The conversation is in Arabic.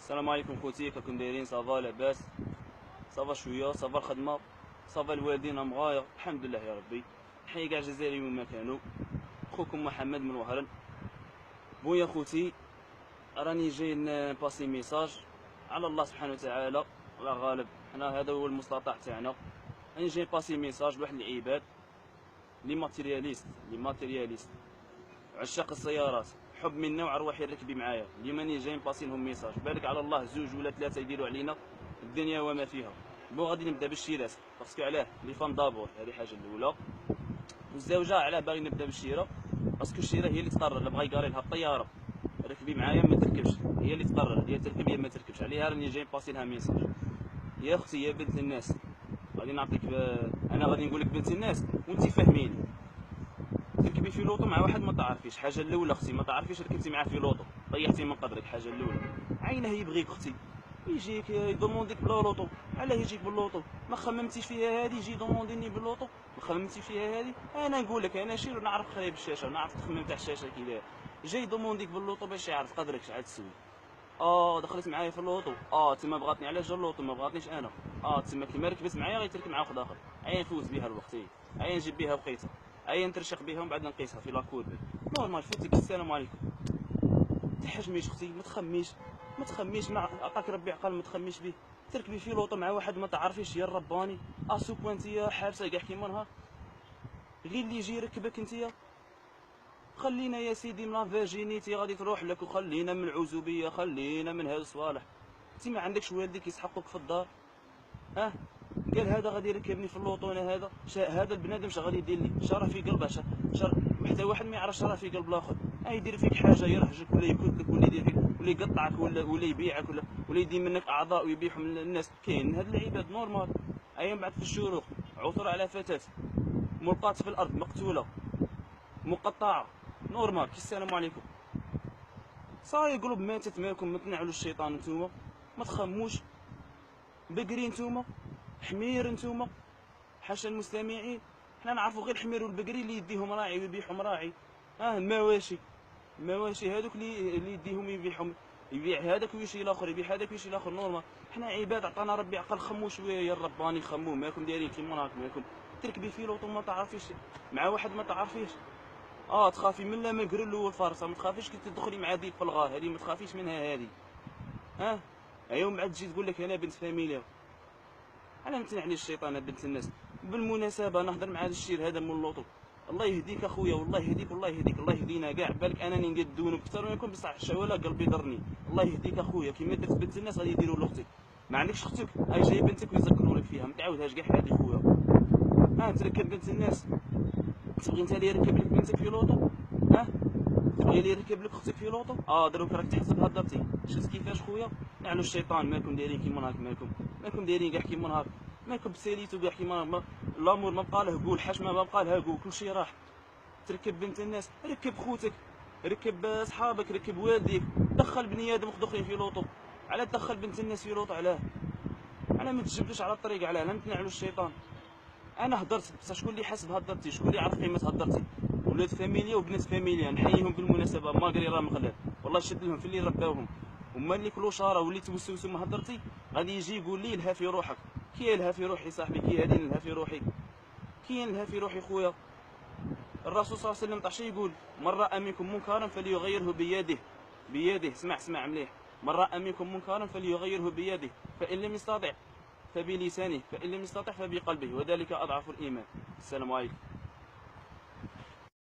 السلام عليكم خوتي، كيفكم دايرين؟ صافا لاباس؟ صافا شويه، صافا الخدمه، صافا الوالدين مغايا، الحمد لله يا ربي. نحيي كاع الجزائريين وين ما كانوا. خوكم محمد من وهران. بويا خوتي، راني جاي نباسي ميساج على الله سبحانه وتعالى، الله غالب، حنا هذا هو المستطاع تاعنا. راني جاي نباسي ميساج لواحد العباد لي ماتيرياليست عشاق السيارات، حب منا وعروحي ركبي معايا. اليوم راني جاي نباسي لهم ميساج، بالك على الله زوج ولا ثلاثه يديروا علينا الدنيا وما فيها. بون غادي نبدا بالشراء، باسكو علاه لي فام دابور، هذه حاجه الاولى. والزوجه علاه باغي نبدا بالشراء، باسكو الشراء هي اللي تقرر. اللي بغا يقاري لها الطياره ركبي معايا ما تركبش، هي اللي تقرر، هي تركب يا ما تركبش. عليها راني جاي نباسي لها ميساج. يا اختي يا بنت الناس، غادي نعطيك انا غادي نقول لك بنت الناس وانت فاهميني. تركبي في لوطو مع واحد ما تعرفيش، حاجه الاولى اختي ما تعرفيش ركبتي معاه في لوطو، طيحتي من قدرك. حاجه الاولى عينه يبغيك اختي، يجيك يدومونديك بلا لوطو. علاه يجيك باللوطو؟ ما خممتيش فيها هذه؟ يجي دومونديني باللوطو، ما خممتيش فيها هذه؟ انا نقول لك، انا شير نعرف خريب الشاشه، نعرف تخمم تاع الشاشه كي داير. جاي دومونديك باللوطو باش يعرف قدرك شحال تسوي. دخلت معايا في اللوطو، تما بغاتني على جا اللوطو، ما بغاتنيش انا. تما كيما ركبت معايا غيتركب مع واحد اخر. عيا نفوت بها الوقت، عيا نجيب بها وقيتها، عيا نترشق بها ومن بعد نقيسها في لاكور. نورمال فوتك. السلام عليكم. تحجميش اختي، ما تخميش مع عطاك ربي عقل، ما تخميش به. تركبي في لوطو مع واحد ما تعرفيش، يا الرباني اسوق وانتيا حابسه كاع كيما نهار. غير اللي يجي يركبك انتيا. خلينا يا سيدي من لا فيرجينيتي غادي تروح لك، وخلينا من العزوبيه، خلينا من هاد الصوالح. انت ما عندكش والديك يسحقوك في الدار؟ قال هذا غادي يركبني في اللوطو، انا هذا البنادم اش غادي يدير لي؟ شرا في قلبه، حتى واحد ما يعرف شرا في قلب الاخر. يدير فيك حاجه، يرهجك ولا يكتلك ولا يدير فيك ولا يقطعك ولا يبيعك ولا يدير منك اعضاء ويبيعهم للناس. كاين هاد العباد نورمال. من بعد في الشروق عثر على فتاه ملقاة في الارض مقتوله مقطعه، نورمال. السلام عليكم. صاي قلوب ماتت، مالكم؟ ما تنعلوا الشيطان نتوما، ما تخموش. بقري نتوما، حمير نتوما، حاشا المستمعين. حنا نعرفوا غير الحمير والبقري اللي يديهم راعي ويبيعهم راعي. المواشي هذوك اللي يديهم يبيعهم، يبيع هذاك ويشري الاخر، يبيع هذاك ويشري الاخر، نورمال. حنا عباد عطانا ربي عقل، خمو شويه يا الرباني، خمو. مالكم دايرين كيما راكم؟ مالكم تركبي في لوطو ما تعرفيش مع واحد ما تعرفيش؟ تخافي من لا من القرل والفرصه، ما تخافيش كي تدخلي مع ديك في الغار، هذه ما تخافيش منها هذه. من بعد تجي تقول لك انا بنت فاميليا. انا نتنعني الشيطان بنت الناس. بالمناسبه نهضر مع هذا الشير هذا من اللوطو. الله يهديك اخويا، والله يهديك، والله يهديك، الله يهدينا كاع. بالك انني نقد الذنوب اكثر منكم، بصح الشواله قلبي ضرني. الله يهديك اخويا، كيما درت بنت الناس غادي يديروا لاختك. ما عندكش اختك، هاي جاي بنتك ويذكروا لك فيها، ما تعاودهاش كاع هذه خويا. تركب بنت الناس، تبغي انت اللي يركب لك بنتك في لوطو؟ تبغي اللي يركب لك اختك في لوطو؟ دروك راك تحسب هضرتي. شفت كيفاش خويا؟ نعلو الشيطان. مالكم دايرين كيما نهار؟ مالكم دايرين كاع كيما نهار؟ مالكم بساليتو كاع كيما نهار؟ الامور ما بقى له قول، حشمه ما بقى لها قول، كلشي راح. تركب بنت الناس، ركب خوتك، ركب صحابك، ركب والديك، دخل بني ادم اخرين في لوطو. علاه تدخل بنت الناس في لوطو؟ علاه ما تجبدش على الطريق؟ علاه لا نتنعلو الشيطان. انا هضرت، بصح شكون اللي حاسب هضرتي؟ شكون اللي يعرف قيمه هضرتي؟ ولاد فاميليا وبنات فاميليا نحييهم بالمناسبه، ماغري راه مغلال، والله شد لهم في اللي رباوهم. وما اللي كلوشاره واللي توسوسوا ما هضرتي غادي يجي يقول لي لها في روحك. كي لها في روحي صاحبي؟ كي هادي لها في روحي؟ كي لها في روحي خويا؟ الرسول صلى الله عليه وسلم طاح يقول: من راى منكم منكرا فليغيره بيده. اسمع مليح. من راى منكم منكرا فليغيره بيده، فان لم يستطع فبلسانه، فان لم يستطع فبقلبه، وذلك اضعف الايمان. السلام عليكم.